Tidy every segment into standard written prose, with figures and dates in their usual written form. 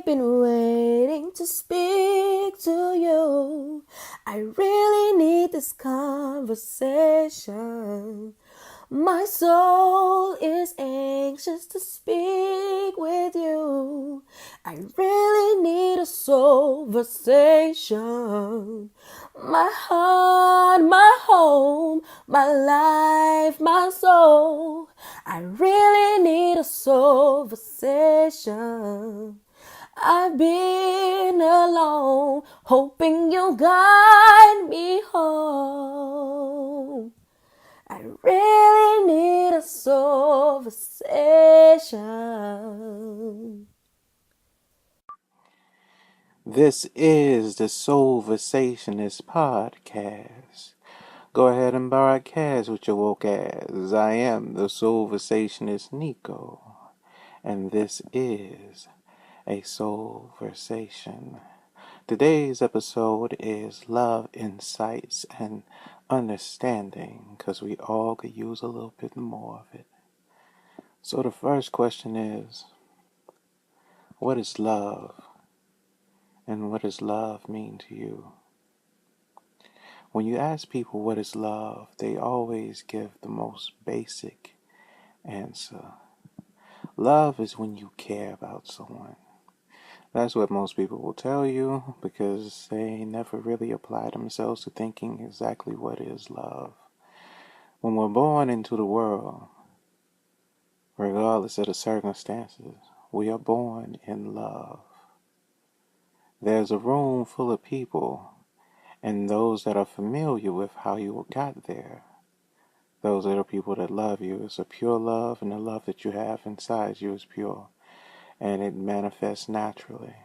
been waiting to speak to you. I really need this conversation. My soul is anxious to speak with you. I really need a soulversation. My heart, my home, my life, my soul. I really need a soulversation. I've been alone, hoping you'll guide me home. I really need a soulversation. This is the Soulversationist podcast. Go ahead and broadcast with your woke ass. I am the Soulversationist Nico, and this is a Soulversation. Today's episode is love, insights, and understanding, because we all could use a little bit more of it. So the first question is, what is love? And what does love mean to you? When you ask people what is love, they always give the most basic answer. Love is when you care about someone. That's what most people will tell you, because they never really apply themselves to thinking exactly what is love. When we're born into the world, regardless of the circumstances, we are born in love. There's a room full of people, and those that are familiar with how you got there. Those are the people that love you. It's a pure love, and the love that you have inside you is pure, and it manifests naturally.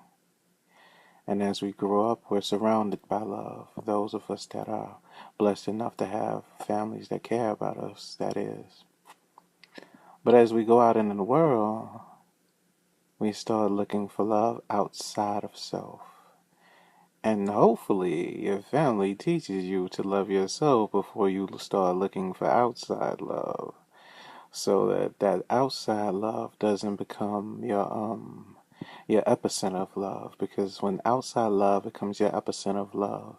And as we grow up, we're surrounded by love. Those of us that are blessed enough to have families that care about us, that is. But as we go out into the world, we start looking for love outside of self. And hopefully your family teaches you to love yourself before you start looking for outside love. So that outside love doesn't become your epicenter of love. Because when outside love becomes your epicenter of love,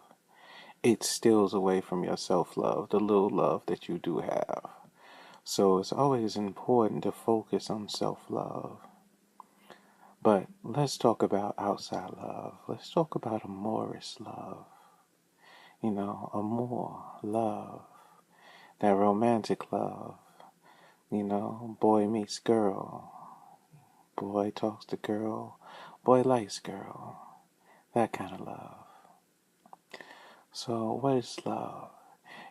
it steals away from your self-love, the little love that you do have. So it's always important to focus on self-love. But let's talk about outside love. Let's talk about amorous love. Amor, love. That romantic love. Boy meets girl. Boy talks to girl. Boy likes girl. That kind of love. So, what is love?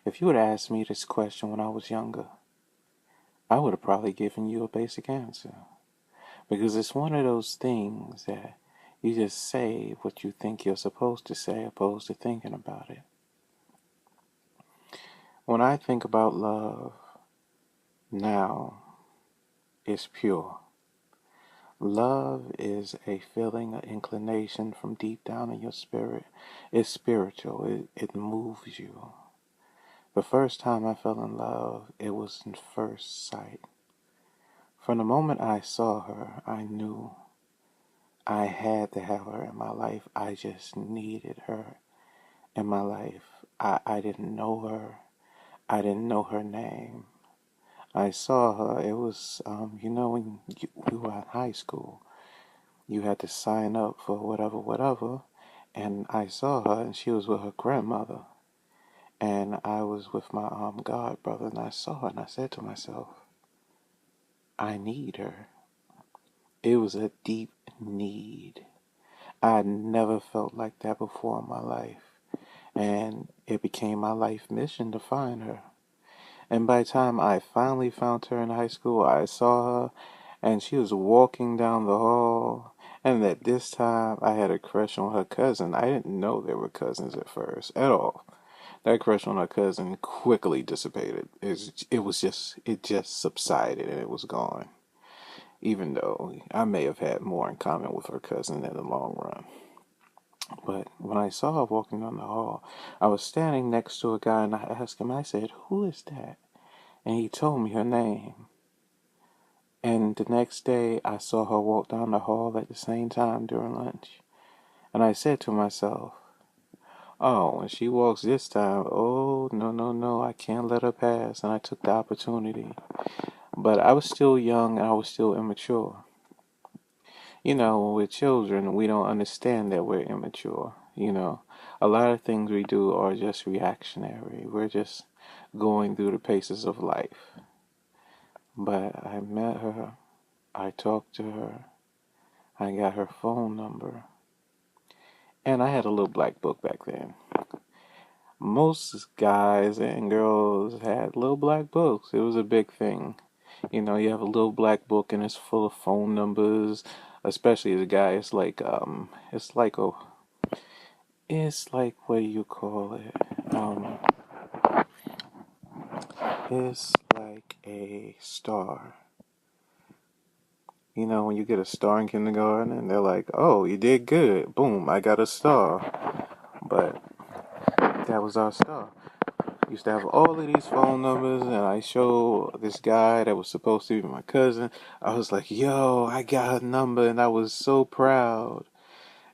If you would ask me this question when I was younger, I would have probably given you a basic answer. Because it's one of those things that you just say what you think you're supposed to say opposed to thinking about it. When I think about love now, it's pure. Love is a feeling, an inclination from deep down in your spirit. It's spiritual. It moves you. The first time I fell in love, it was in first sight. From the moment I saw her, I knew I had to have her in my life. I just needed her in my life. I didn't know her. I didn't know her name. I saw her. It was, when we were in high school, you had to sign up for whatever. And I saw her, and she was with her grandmother. And I was with my god brother, and I saw her, and I said to myself, I need her. It was a deep need. I had never felt like that before in my life. And it became my life mission to find her. And by the time I finally found her in high school, I saw her, and she was walking down the hall. And at this time, I had a crush on her cousin. I didn't know they were cousins at first, at all. That crush on her cousin quickly dissipated. It just subsided, and it was gone. Even though I may have had more in common with her cousin in the long run. But when I saw her walking down the hall, I was standing next to a guy, and I asked him, I said, who is that? And he told me her name. And the next day, I saw her walk down the hall at the same time during lunch. And I said to myself, oh, when she walks this time, oh, no, no, no, I can't let her pass. And I took the opportunity. But I was still young and I was still immature. You know, when we're children, we don't understand that we're immature. You know, a lot of things we do are just reactionary. We're just going through the paces of life. But I met her, I talked to her, I got her phone number, and I had a little black book back then. Most guys and girls had little black books. It was a big thing. You know, you have a little black book and it's full of phone numbers. Especially as a guy, it's like what do you call it? It's like a star. You know, when you get a star in kindergarten and they're like, oh, you did good. Boom, I got a star. But that was our star. Used to have all of these phone numbers, and I showed this guy that was supposed to be my cousin. I was like, yo, I got her number, and I was so proud.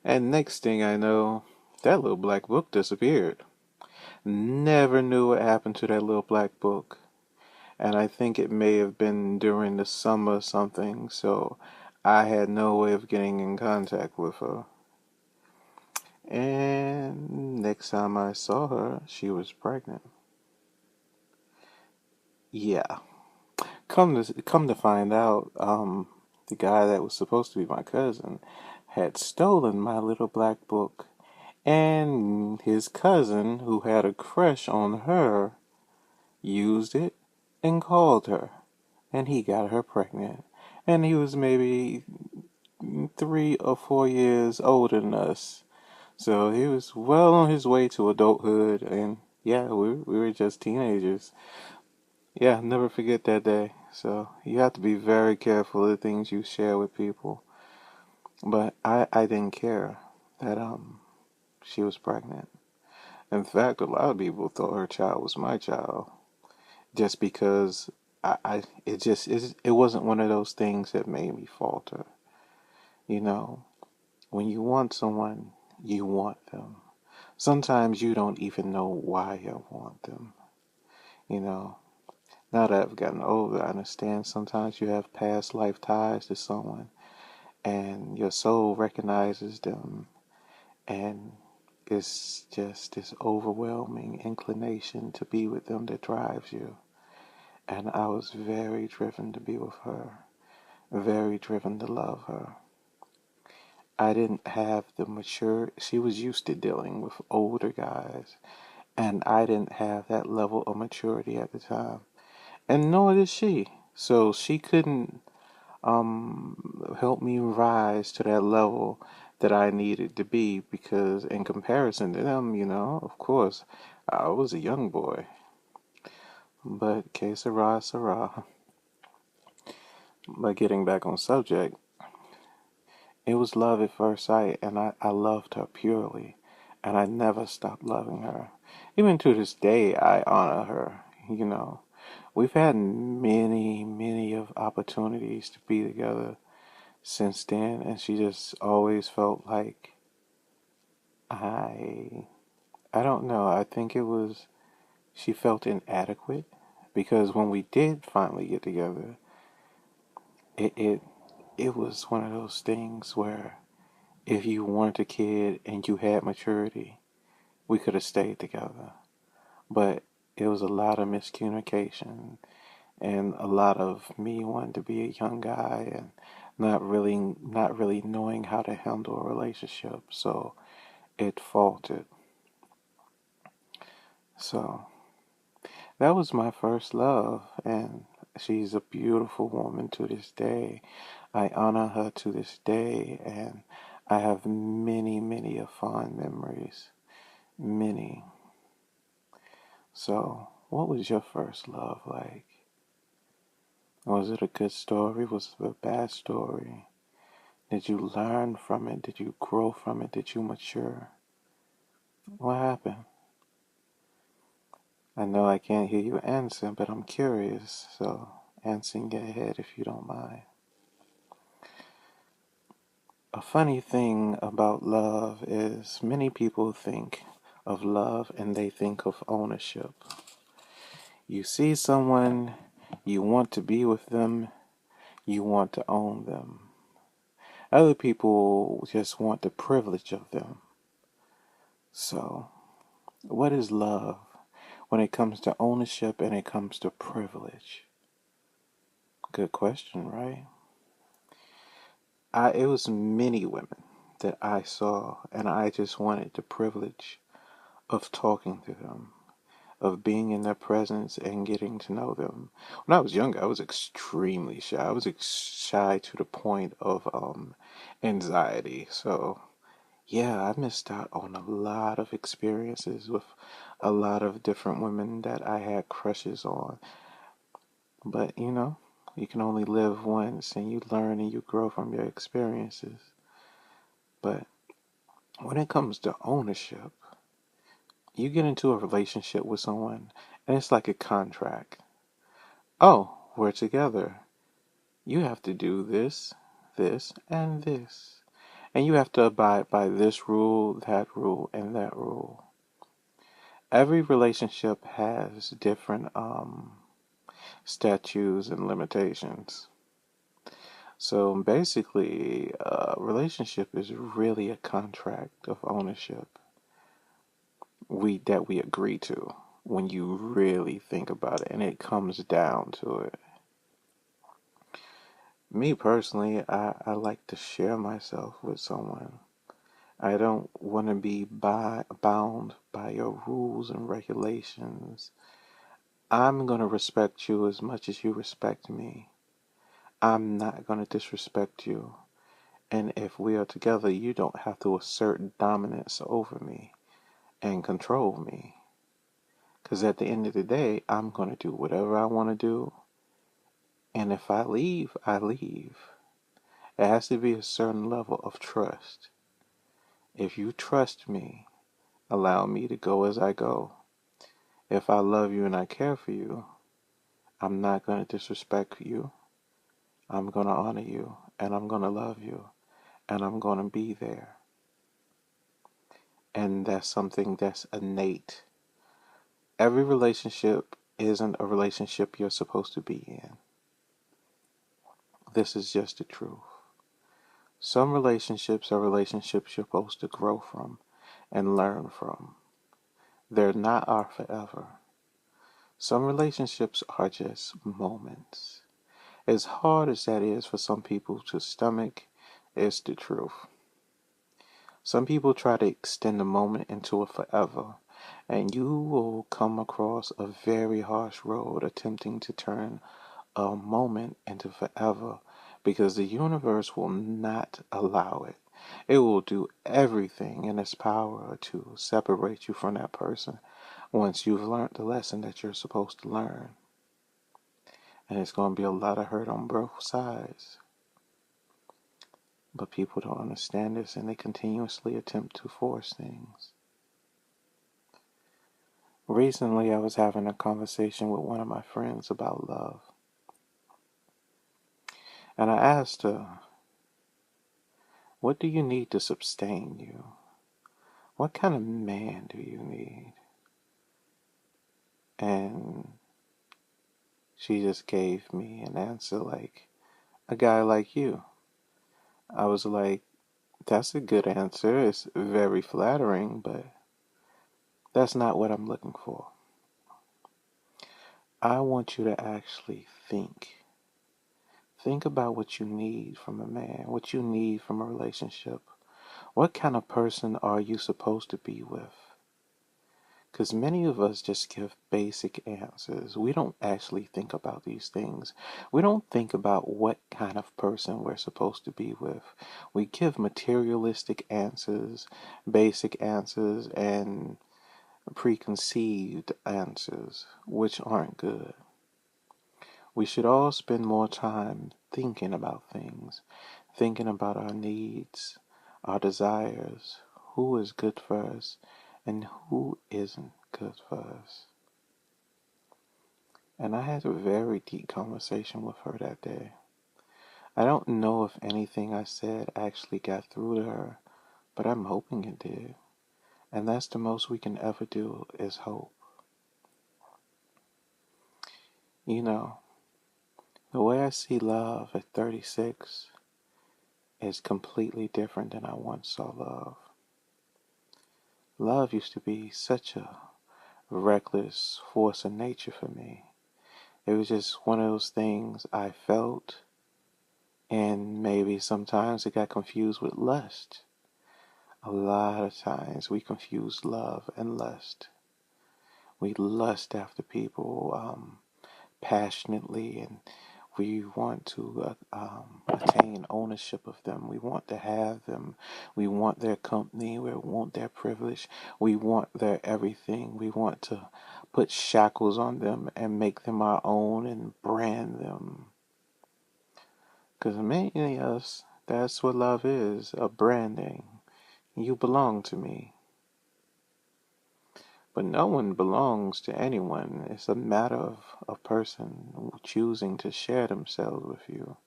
And next thing I know, that little black book disappeared. Never knew what happened to that little black book. And I think it may have been during the summer or something, so I had no way of getting in contact with her. And next time I saw her, she was pregnant. Yeah. Come to find out, the guy that was supposed to be my cousin had stolen my little black book, and his cousin, who had a crush on her, used it and called her, and he got her pregnant. And he was maybe 3 or 4 years older than us, so he was well on his way to adulthood, and yeah, we were just teenagers. Yeah, never forget that day. So you have to be very careful of the things you share with people. But I didn't care that she was pregnant. In fact, a lot of people thought her child was my child just because it wasn't one of those things that made me falter. You know, when you want someone, you want them. Sometimes you don't even know why you want them. You know, now that I've gotten older, I understand sometimes you have past life ties to someone and your soul recognizes them, and it's just this overwhelming inclination to be with them that drives you. And I was very driven to be with her, very driven to love her. I didn't have the mature, she was used to dealing with older guys, and I didn't have that level of maturity at the time. And nor did she. So she couldn't help me rise to that level that I needed to be, because in comparison to them, you know, of course, I was a young boy. But que sera, sera. But getting back on subject, it was love at first sight, and I loved her purely, and I never stopped loving her. Even to this day, I honor her, you know. We've had many, many of opportunities to be together since then, and she just always felt like I I don't know. I think it was she felt inadequate, because when we did finally get together, it it it was one of those things where if you weren't a kid and you had maturity, we could have stayed together. But it was a lot of miscommunication and a lot of me wanting to be a young guy and not really knowing how to handle a relationship. So it faltered. So that was my first love, and she's a beautiful woman to this day. I honor her to this day, and I have many, many of fond memories. Many. So, what was your first love like? Was it a good story? Was it a bad story? Did you learn from it? Did you grow from it? Did you mature? What happened? I know I can't hear you answer, but I'm curious, so hands in your head if you don't mind. A funny thing about love is many people think of love and they think of ownership. You see someone, you want to be with them, you want to own them. Other people just want the privilege of them. So, what is love when it comes to ownership and it comes to privilege? Good question, right? It was many women that I saw, and I just wanted the privilege of talking to them, of being in their presence and getting to know them. When I was younger, I was extremely shy. I was shy to the point of anxiety. So, yeah, I missed out on a lot of experiences with a lot of different women that I had crushes on. But, you can only live once and you learn and you grow from your experiences. But when it comes to ownership, you get into a relationship with someone and it's like a contract. Oh, we're together. You have to do this, this, and this. And you have to abide by this rule, and that rule. Every relationship has different statutes and limitations. So basically, a relationship is really a contract of ownership we agree to when you really think about it and it comes down to it. Me personally, I like to share myself with someone. I don't want to be bound by your rules and regulations. I'm going to respect you as much as you respect me. I'm not going to disrespect you. And if we are together, you don't have to assert dominance over me and control me. Because at the end of the day, I'm going to do whatever I want to do. And if I leave, I leave. It has to be a certain level of trust. If you trust me, allow me to go as I go. If I love you and I care for you, I'm not going to disrespect you. I'm going to honor you and I'm going to love you and I'm going to be there. And that's something that's innate. Every relationship isn't a relationship you're supposed to be in. This is just the truth. Some relationships are relationships you're supposed to grow from and learn from. They're not our forever. Some relationships are just moments. As hard as that is for some people to stomach, it's the truth. Some people try to extend a moment into a forever, and you will come across a very harsh road attempting to turn a moment into forever because the universe will not allow it. It will do everything in its power to separate you from that person once you've learned the lesson that you're supposed to learn. And it's going to be a lot of hurt on both sides. But people don't understand this and they continuously attempt to force things. Recently, I was having a conversation with one of my friends about love. And I asked her, what do you need to sustain you? What kind of man do you need? And she just gave me an answer like, a guy like you. I was like, that's a good answer. It's very flattering, but that's not what I'm looking for. I want you to actually think. Think about what you need from a man, what you need from a relationship. What kind of person are you supposed to be with? Because many of us just give basic answers. We don't actually think about these things. We don't think about what kind of person we're supposed to be with. We give materialistic answers, basic answers, and preconceived answers, which aren't good. We should all spend more time thinking about things, thinking about our needs, our desires, who is good for us, and who isn't good for us. And I had a very deep conversation with her that day. I don't know if anything I said actually got through to her, but I'm hoping it did. And that's the most we can ever do is hope. You know, the way I see love at 36 is completely different than I once saw love. Love used to be such a reckless force of nature for me. It was just one of those things I felt, and maybe sometimes it got confused with lust. A lot of times we confuse love and lust. We lust after people passionately, and we want to attain ownership of them. We want to have them. We want their company. We want their privilege. We want their everything. We want to put shackles on them and make them our own and brand them. Because many of us, that's what love is, a branding. You belong to me. But no one belongs to anyone. It's a matter of a person choosing to share themselves with you.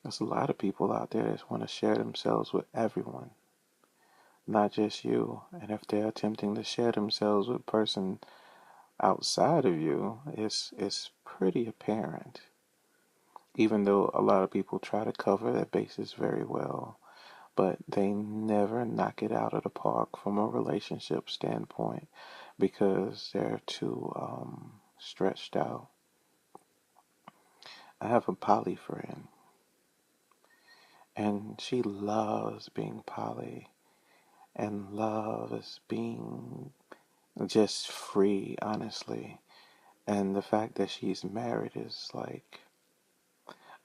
There's a lot of people out there that want to share themselves with everyone, not just you. And if they're attempting to share themselves with a person outside of you, it's pretty apparent. Even though a lot of people try to cover their bases very well, but they never knock it out of the park from a relationship standpoint because they're too stretched out. I have a poly friend, and she loves being poly and loves being just free, honestly. And the fact that she's married is like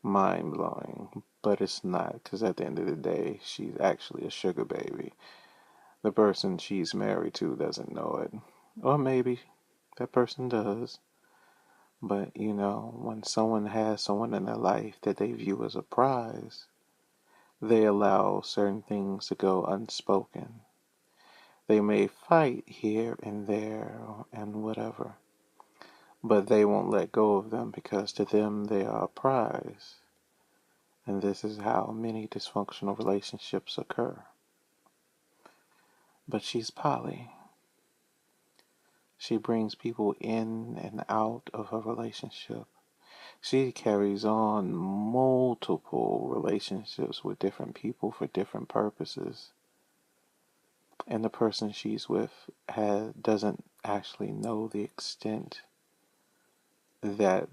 mind blowing, but it's not, because at the end of the day, she's actually a sugar baby. The person she's married to doesn't know it. Or maybe that person does. But, you know, when someone has someone in their life that they view as a prize, they allow certain things to go unspoken. They may fight here and there and whatever, but they won't let go of them because to them they are a prize. And this is how many dysfunctional relationships occur. But she's poly. She brings people in and out of her relationship. She carries on multiple relationships with different people for different purposes. And the person she's with doesn't actually know the extent that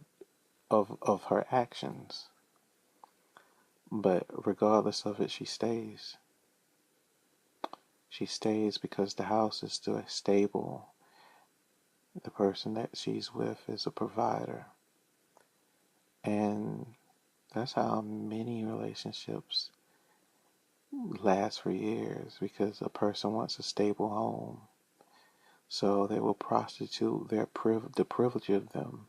of her actions. But regardless of it, she stays. She stays because the house is still stable. The person that she's with is a provider. And that's how many relationships last for years, because a person wants a stable home. So they will prostitute the privilege of them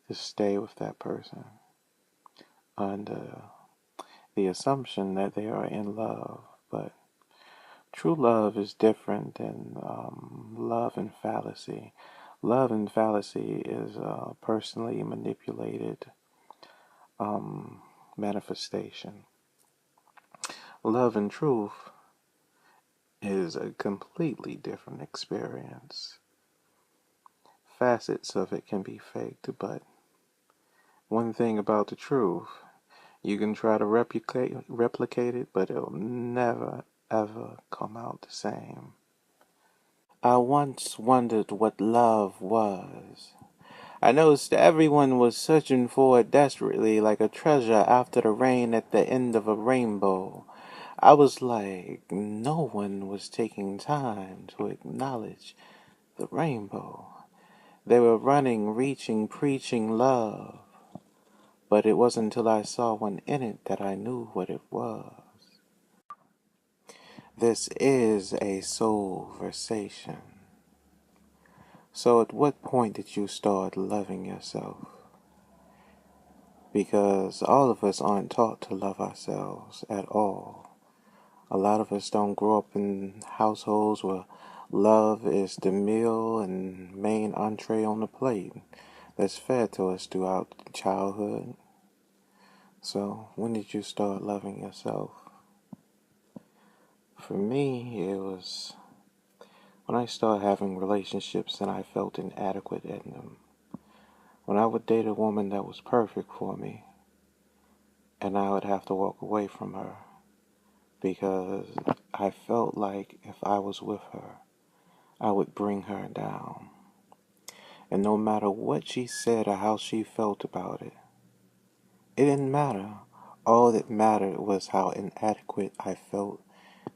to stay with that person under the assumption that they are in love. But true love is different than love and fallacy. Love and fallacy is a personally manipulated manifestation. Love and truth is a completely different experience. Facets of it can be faked, but one thing about the truth, you can try to replicate it, but it'll never, ever come out the same. I once wondered what love was. I noticed everyone was searching for it desperately, like a treasure after the rain at the end of a rainbow. I was like, no one was taking time to acknowledge the rainbow. They were running, reaching, preaching love. But it wasn't until I saw one in it that I knew what it was. This is a soulversation. So at what point did you start loving yourself? Because all of us aren't taught to love ourselves at all. A lot of us don't grow up in households where love is the meal and main entree on the plate. that's fed to us throughout childhood. So, when did you start loving yourself? For me, it was when I started having relationships and I felt inadequate in them. When I would date a woman that was perfect for me, and I would have to walk away from her because I felt like if I was with her, I would bring her down. And no matter what she said or how she felt about it, it didn't matter. All that mattered was how inadequate I felt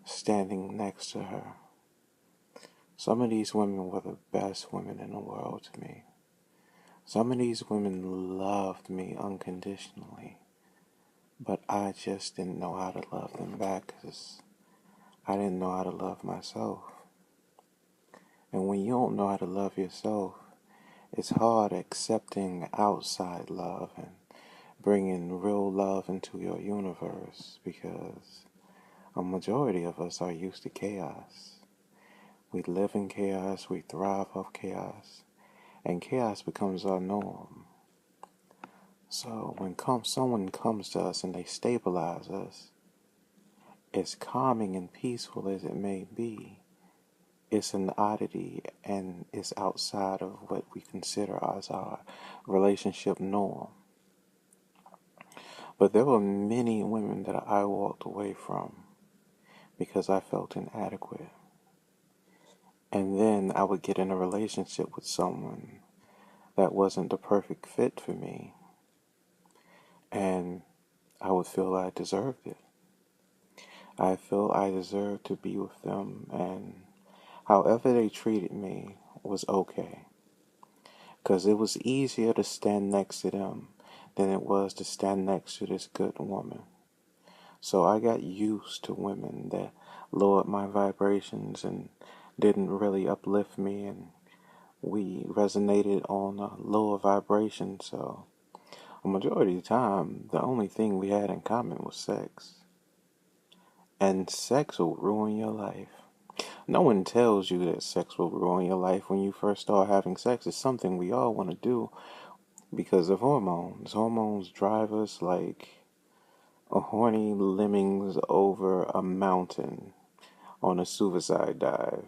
standing next to her. Some of these women were the best women in the world to me. Some of these women loved me unconditionally, but I just didn't know how to love them back because I didn't know how to love myself. And when you don't know how to love yourself, it's hard accepting outside love and bringing real love into your universe because a majority of us are used to chaos. We live in chaos, we thrive off chaos, and chaos becomes our norm. So when someone comes to us and they stabilize us, as calming and peaceful as it may be, it's an oddity and it's outside of what we consider as our relationship norm. But there were many women that I walked away from because I felt inadequate. And then I would get in a relationship with someone that wasn't the perfect fit for me. And I would feel I deserved it. I felt I deserved to be with them, and however they treated me was okay. Because it was easier to stand next to them than it was to stand next to this good woman. So I got used to women that lowered my vibrations and didn't really uplift me, and we resonated on a lower vibration. So a majority of the time, the only thing we had in common was sex. And sex will ruin your life. No one tells you that sex will ruin your life when you first start having sex. It's something we all want to do because of hormones. Hormones drive us like a horny lemmings over a mountain on a suicide dive.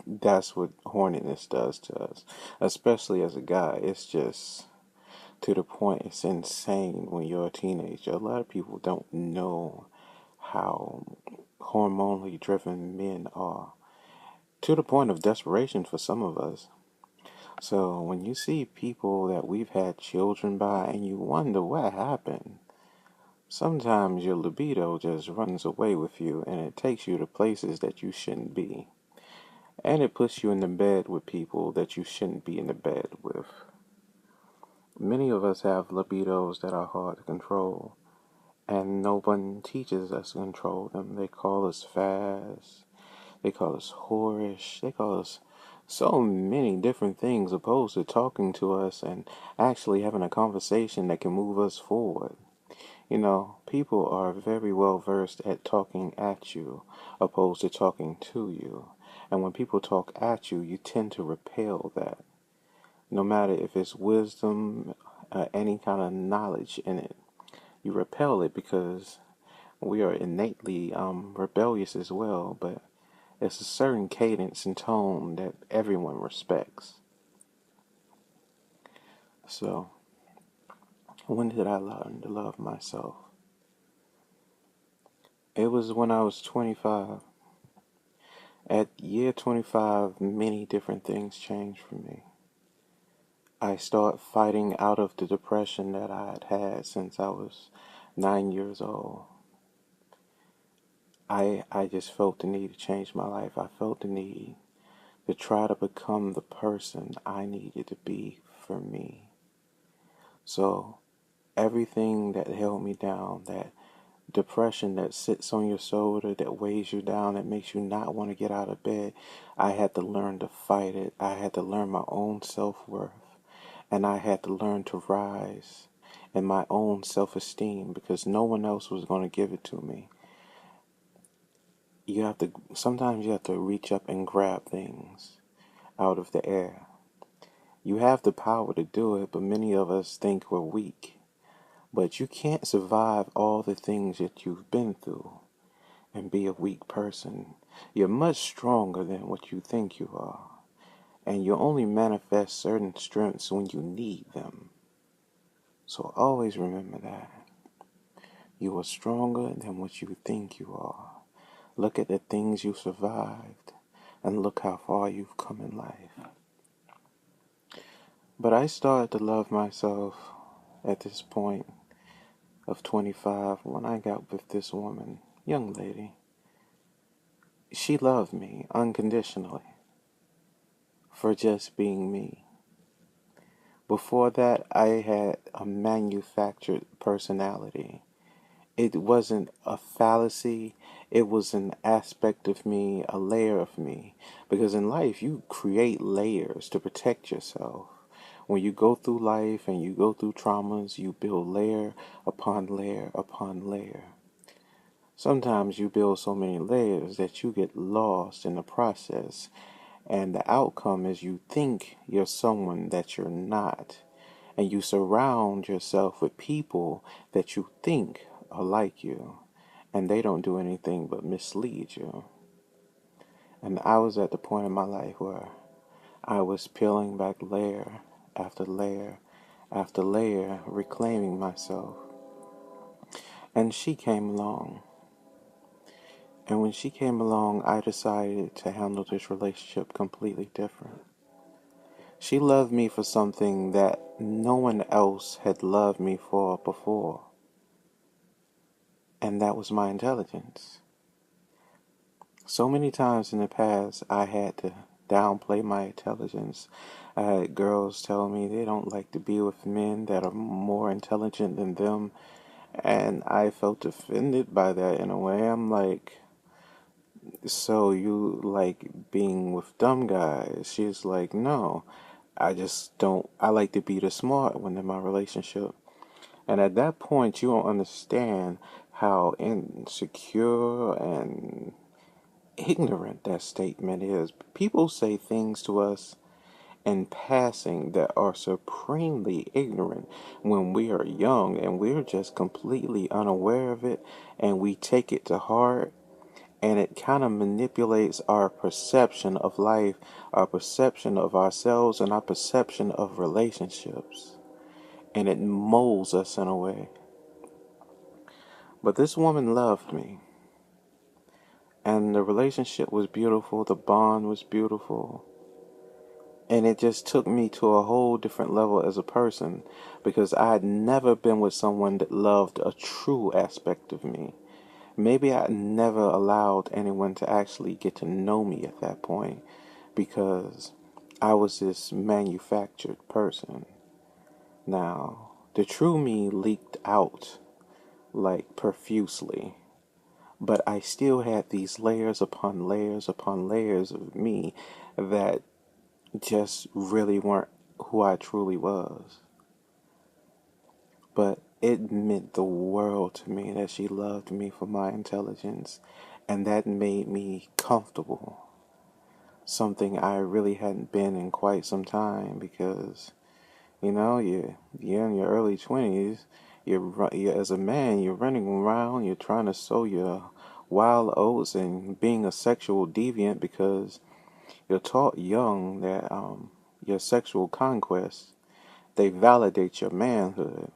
That's what horniness does to us, especially as a guy. It's just to the point it's insane when you're a teenager. A lot of people don't know how hormonally driven men are, to the point of desperation for some of us. So when you see people that we've had children by and you wonder what happened, sometimes your libido just runs away with you and it takes you to places that you shouldn't be. And it puts you in the bed with people that you shouldn't be in the bed with. Many of us have libidos that are hard to control, and no one teaches us to control them. They call us fast, they call us whorish, they call us so many different things opposed to talking to us and actually having a conversation that can move us forward. You know, people are very well versed at talking at you opposed to talking to you. And when people talk at you, you tend to repel that. No matter if it's wisdom, any kind of knowledge in it, you repel it because we are innately rebellious as well. But it's a certain cadence and tone that everyone respects. So, when did I learn to love myself? It was when I was 25. At year 25, many different things changed for me. I started fighting out of the depression that I had had since I was 9 years old. I just felt the need to change my life. I felt the need to try to become the person I needed to be for me. So everything that held me down, that depression that sits on your shoulder, that weighs you down, that makes you not want to get out of bed, I had to learn to fight it. I had to learn my own self-worth. And I had to learn to rise in my own self-esteem because no one else was going to give it to me. Sometimes you have to reach up and grab things out of the air. You have the power to do it, but many of us think we're weak. But you can't survive all the things that you've been through and be a weak person. You're much stronger than what you think you are. And you only manifest certain strengths when you need them. So always remember that. You are stronger than what you think you are. Look at the things you survived and look how far you've come in life. But I started to love myself at this point of 25 when I got with this woman, young lady. She loved me unconditionally for just being me. Before that, I had a manufactured personality. It wasn't a fallacy, it was an aspect of me, a layer of me. Because in life, you create layers to protect yourself. When you go through life and you go through traumas, you build layer upon layer upon layer. Sometimes you build so many layers that you get lost in the process, and the outcome is you think you're someone that you're not, and you surround yourself with people that you think are like you, and they don't do anything but mislead you. And I was at the point in my life where I was peeling back layer after layer after layer, reclaiming myself. And she came along. And when she came along, I decided to handle this relationship completely different. She loved me for something that no one else had loved me for before, and that was my intelligence. So many times in the past, I had to downplay my intelligence. I had girls tell me they don't like to be with men that are more intelligent than them, and I felt offended by that in a way. I'm like, so you like being with dumb guys? She's like, no, I just don't. I like to be the smart one in my relationship. And at that point, you don't understand how insecure and ignorant that statement is. People say things to us in passing that are supremely ignorant when we are young and we're just completely unaware of it, and we take it to heart, and it kind of manipulates our perception of life, our perception of ourselves, and our perception of relationships, and it molds us in a way. But this woman loved me, and the relationship was beautiful, the bond was beautiful, and it just took me to a whole different level as a person, because I had never been with someone that loved a true aspect of me. Maybe I never allowed anyone to actually get to know me at that point, because I was this manufactured person. Now, the true me leaked out like profusely, but I still had these layers upon layers upon layers of me that just really weren't who I truly was. But it meant the world to me that she loved me for my intelligence, and that made me comfortable. Something I really hadn't been in quite some time, because you're in your early 20s. You're as a man, you're running around, you're trying to sow your wild oats and being a sexual deviant, because you're taught young that your sexual conquests, they validate your manhood.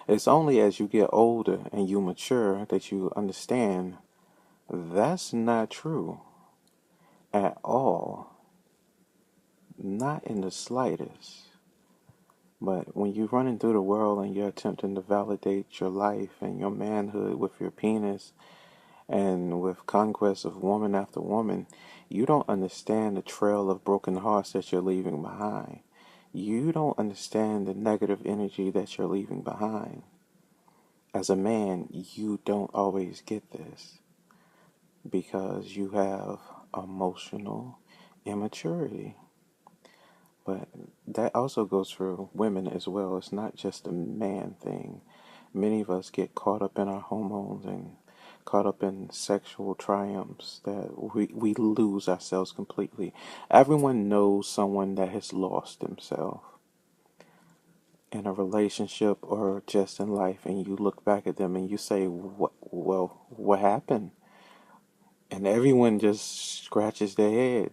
It's only as you get older and you mature that you understand that's not true at all, not in the slightest. But when you're running through the world and you're attempting to validate your life and your manhood with your penis and with conquest of woman after woman, you don't understand the trail of broken hearts that you're leaving behind. You don't understand the negative energy that you're leaving behind. As a man, you don't always get this because you have emotional immaturity. But that also goes for women as well. It's not just a man thing. Many of us get caught up in our hormones and caught up in sexual triumphs that we lose ourselves completely. Everyone knows someone that has lost themselves in a relationship or just in life, and you look back at them and you say, what happened? And everyone just scratches their head.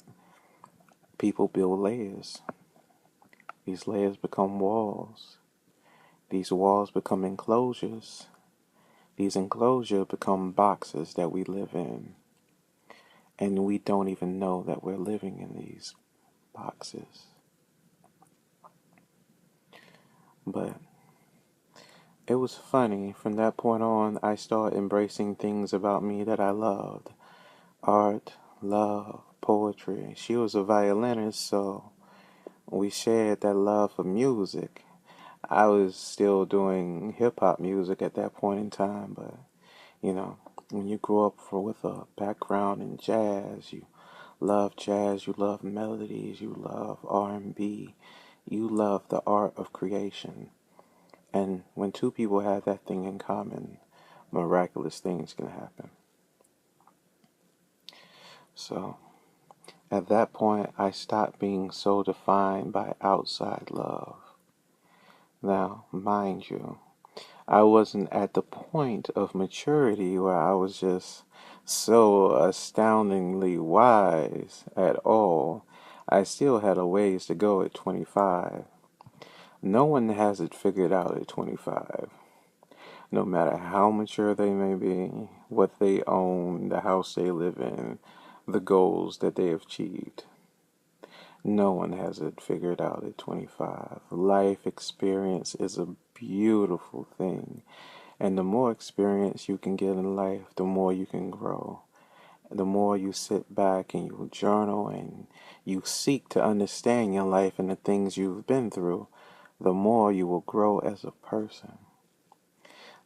People build layers. These layers become walls. These walls become enclosures. These enclosures become boxes that we live in. And we don't even know that we're living in these boxes. But it was funny. From that point on, I started embracing things about me that I loved. Art, love, poetry. She was a violinist, so we shared that love for music. I was still doing hip hop music at that point in time, but you know, when you grow up with a background in jazz, you love melodies, you love R&B, you love the art of creation. And when two people have that thing in common, miraculous things can happen. So, at that point, I stopped being so defined by outside love. Now, mind you, I wasn't at the point of maturity where I was just so astoundingly wise at all. I still had a ways to go at 25. No one has it figured out at 25. No matter how mature they may be, what they own, the house they live in, the goals that they have achieved. No one has it figured out at 25. Life experience is a beautiful thing. And the more experience you can get in life, the more you can grow. The more you sit back and you journal and you seek to understand your life and the things you've been through, the more you will grow as a person.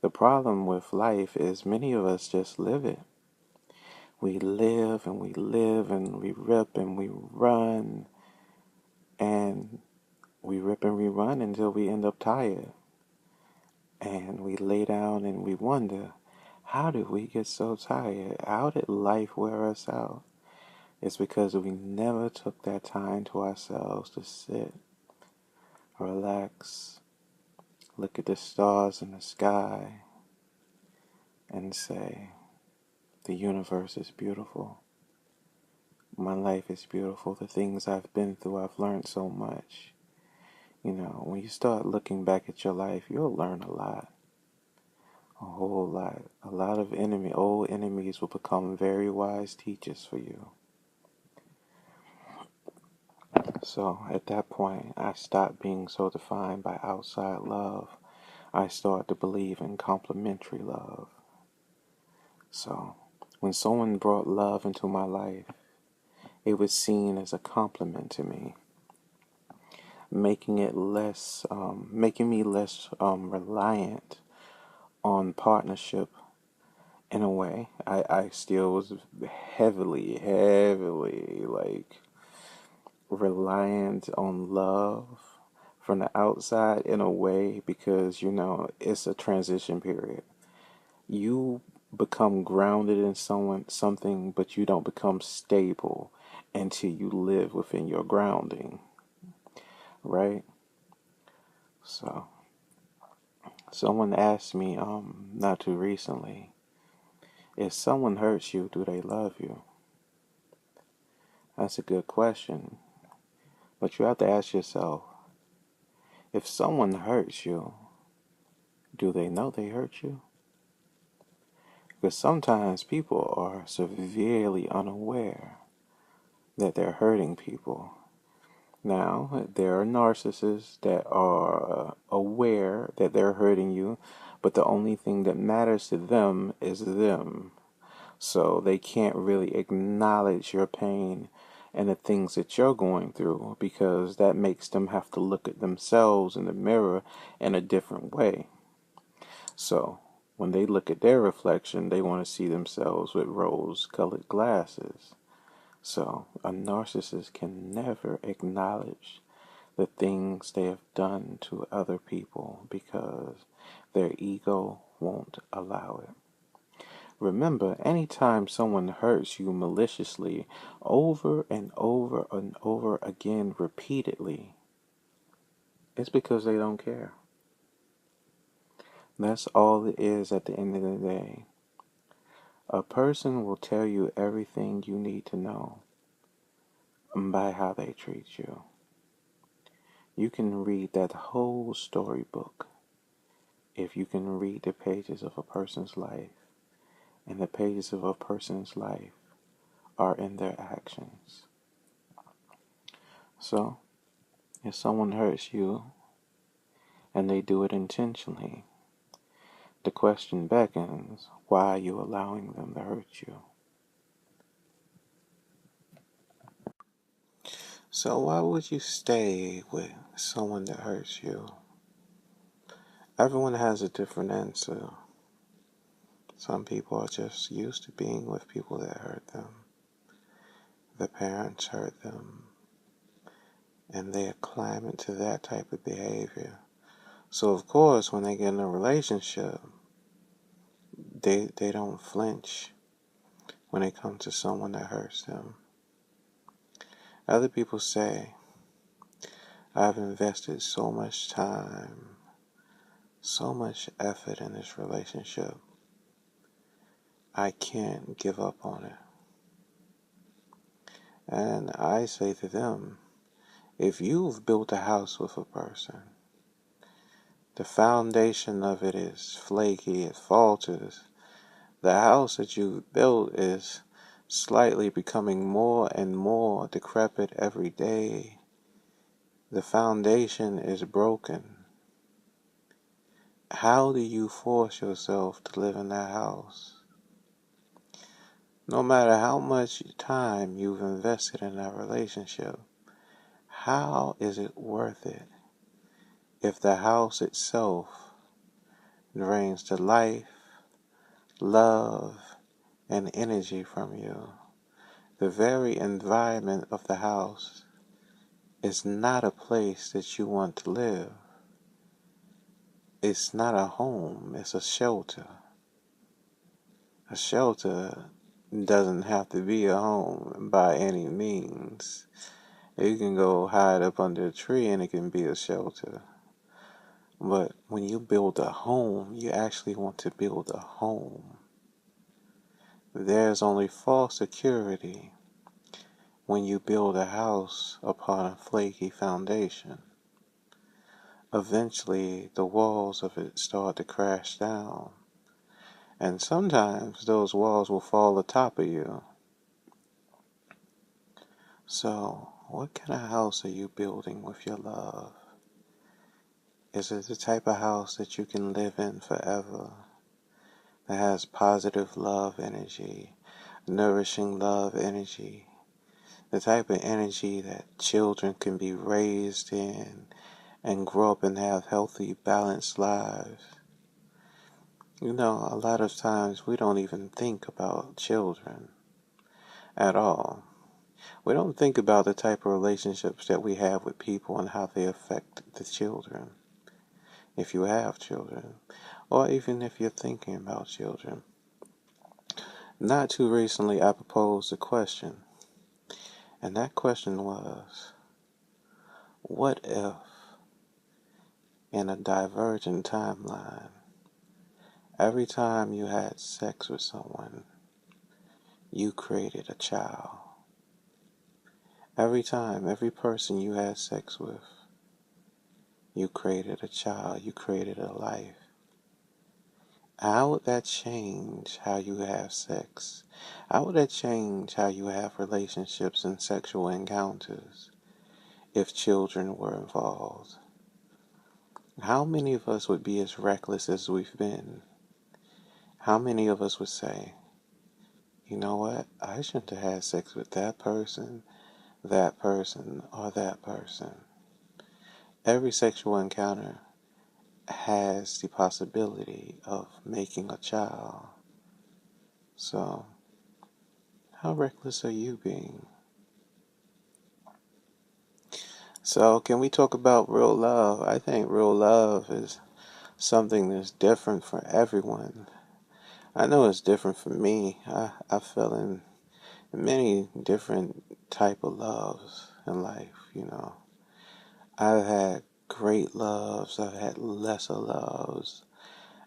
The problem with life is many of us just live it. We live and we live and we rip and we run and we rip and we run until we end up tired. And we lay down and we wonder, how did we get so tired? How did life wear us out? It's because we never took that time to ourselves to sit, relax, look at the stars in the sky, and say, the universe is beautiful. My life is beautiful. The things I've been through, I've learned so much. You know, when you start looking back at your life, you'll learn a lot. A whole lot. A lot of old enemies will become very wise teachers for you. So at that point, I stopped being so defined by outside love. I started to believe in complementary love. So when someone brought love into my life, it was seen as a compliment to me, making me less reliant on partnership. In a way, I still was heavily like reliant on love from the outside in a way because, you know, it's a transition period. You become grounded in something, but you don't become stable until you live within your grounding, right? So, someone asked me, not too recently, if someone hurts you, do they love you? That's a good question. But you have to ask yourself, if someone hurts you, do they know they hurt you? Because sometimes people are severely unaware that they're hurting people. Now, there are narcissists that are aware that they're hurting you, but the only thing that matters to them is them. So they can't really acknowledge your pain and the things that you're going through because that makes them have to look at themselves in the mirror in a different way. So when they look at their reflection, they want to see themselves with rose-colored glasses. So a narcissist can never acknowledge the things they have done to other people because their ego won't allow it. Remember, anytime someone hurts you maliciously, over and over and over again, repeatedly, it's because they don't care. That's all it is at the end of the day. A person will tell you everything you need to know by how they treat you. You can read that whole storybook if you can read the pages of a person's life, and the pages of a person's life are in their actions. So, if someone hurts you and they do it intentionally, the question beckons, why are you allowing them to hurt you? So why would you stay with someone that hurts you? Everyone has a different answer. Some people are just used to being with people that hurt them. Their parents hurt them, and they acclimate to that type of behavior. So of course, when they get in a relationship, they don't flinch when it comes to someone that hurts them. Other people say, I've invested so much time, so much effort in this relationship, I can't give up on it. And I say to them, if you've built a house with a person, the foundation of it is flaky, it falters, the house that you built is slightly becoming more and more decrepit every day, the foundation is broken. How do you force yourself to live in that house? No matter how much time you've invested in that relationship, how is it worth it if the house itself drains the life, love, and energy from you? The very environment of the house is not a place that you want to live. It's not a home, it's a shelter. A shelter doesn't have to be a home by any means. You can go hide up under a tree and it can be a shelter. But when you build a home, you actually want to build a home. There's only false security when you build a house upon a flaky foundation. Eventually, the walls of it start to crash down. And sometimes those walls will fall atop of you. So, what kind of house are you building with your love? Is it the type of house that you can live in forever? That has positive love energy, nourishing love energy, the type of energy that children can be raised in and grow up and have healthy, balanced lives. You know, a lot of times we don't even think about children at all. We don't think about the type of relationships that we have with people and how they affect the children, if you have children, or even if you're thinking about children. Not too recently, I proposed a question, and that question was, what if, in a divergent timeline, every time you had sex with someone, you created a child? Every time, every person you had sex with, you created a child, you created a life. How would that change how you have sex? How would that change how you have relationships and sexual encounters if children were involved? How many of us would be as reckless as we've been? How many of us would say, you know what, I shouldn't have had sex with that person, or that person? Every sexual encounter has the possibility of making a child. So, how reckless are you being? So, can we talk about real love? I think real love is something that's different for everyone. I know it's different for me. I fell in many different type of loves in life, you know. I've had great loves, I've had lesser loves,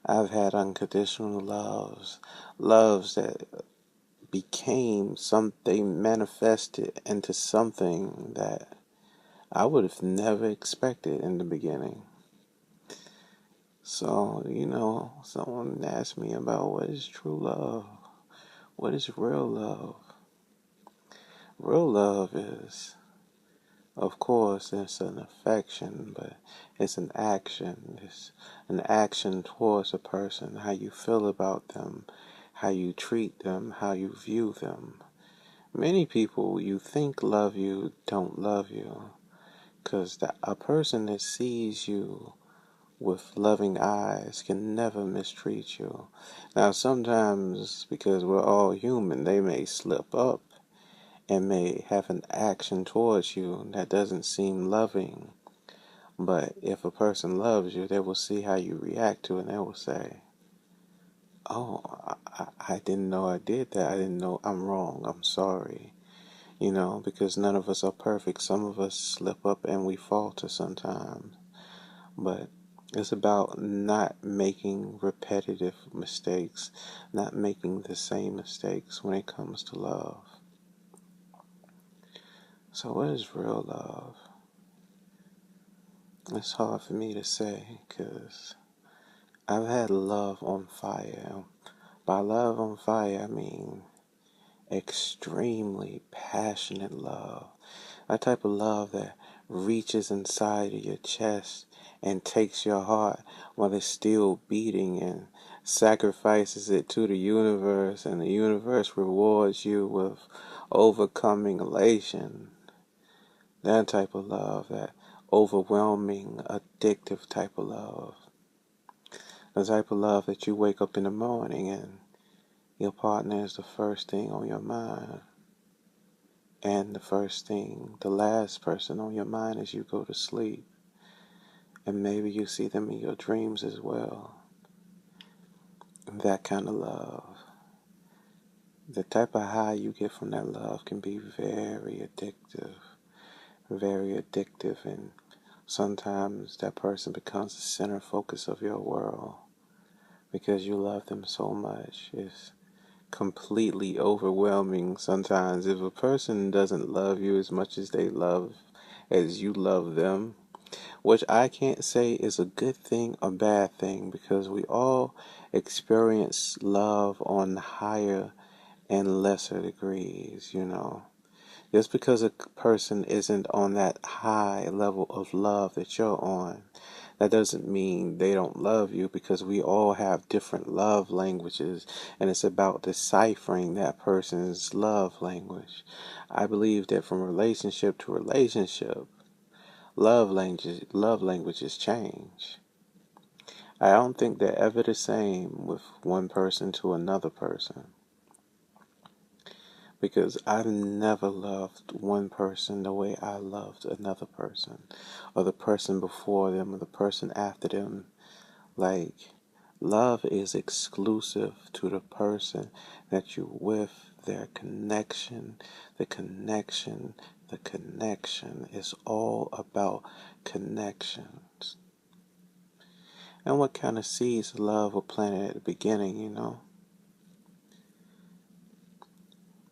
I've had unconditional loves, loves that became something, manifested into something that I would have never expected in the beginning. So, you know, someone asked me about what is true love? What is real love? Real love is, of course, it's an affection, but it's an action. It's an action towards a person, how you feel about them, how you treat them, how you view them. Many people you think love you don't love you, because a person that sees you with loving eyes can never mistreat you. Now, sometimes, because we're all human, they may slip up and may have an action towards you that doesn't seem loving. But if a person loves you, they will see how you react to it, and they will say, oh, I didn't know I did that. I didn't know I'm wrong. I'm sorry. You know, because none of us are perfect. Some of us slip up and we falter sometimes. But it's about not making repetitive mistakes, not making the same mistakes when it comes to love. So what is real love? It's hard for me to say because I've had love on fire. By love on fire, I mean extremely passionate love. That type of love that reaches inside of your chest and takes your heart while it's still beating and sacrifices it to the universe, and the universe rewards you with overcoming elation. That type of love, that overwhelming, addictive type of love. The type of love that you wake up in the morning and your partner is the first thing on your mind. And the last person on your mind as you go to sleep. And maybe you see them in your dreams as well. That kind of love. The type of high you get from that love can be very addictive. Very addictive. And sometimes that person becomes the center focus of your world. Because you love them so much. It's completely overwhelming sometimes. If a person doesn't love you as much as you love them, which I can't say is a good thing or bad thing, because we all experience love on higher and lesser degrees, you know. Just because a person isn't on that high level of love that you're on, that doesn't mean they don't love you, because we all have different love languages, and it's about deciphering that person's love language. I believe that from relationship to relationship, love languages change. I don't think they're ever the same with one person to another person, because I've never loved one person the way I loved another person, or the person before them, or the person after them. Like, love is exclusive to the person that you're with. Their connection, the connection, the connection is all about connections. And what kind of seeds of love were planted at the beginning, you know?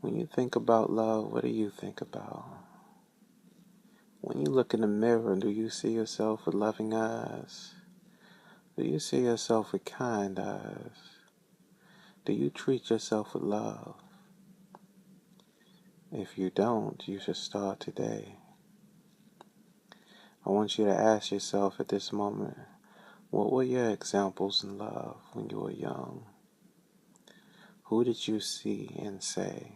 When you think about love, what do you think about? When you look in the mirror, do you see yourself with loving eyes? Do you see yourself with kind eyes? Do you treat yourself with love? If you don't, you should start today. I want you to ask yourself at this moment, what were your examples in love when you were young? Who did you see and say,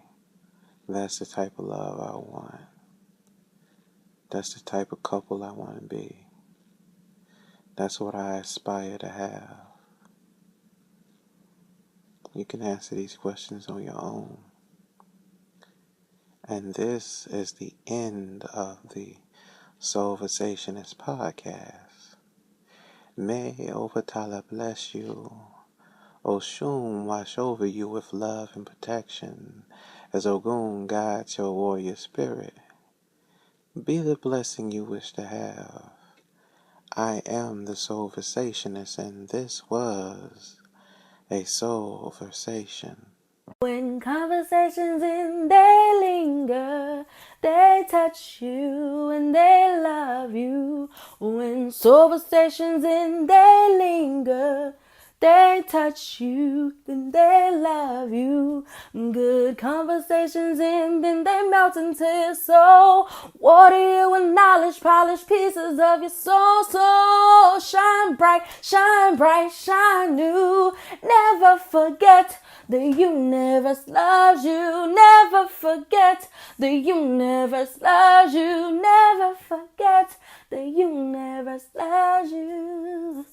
that's the type of love I want? That's the type of couple I want to be. That's what I aspire to have. You can answer these questions on your own. And this is the end of the Soulversationist podcast. May Ovatala bless you. Oshun wash over you with love and protection, as Ogun guides your warrior spirit. Be the blessing you wish to have. I am the Soulversationist, and this was a Soulversation. When conversations in they linger, they touch you and they love you. When conversations in they linger, they touch you, then they love you. Good conversations in, then they melt into your soul. Water you with knowledge, polish pieces of your soul. So shine bright, shine bright, shine new. Never forget the universe loves you. Never forget the universe loves you. Never forget the universe loves you.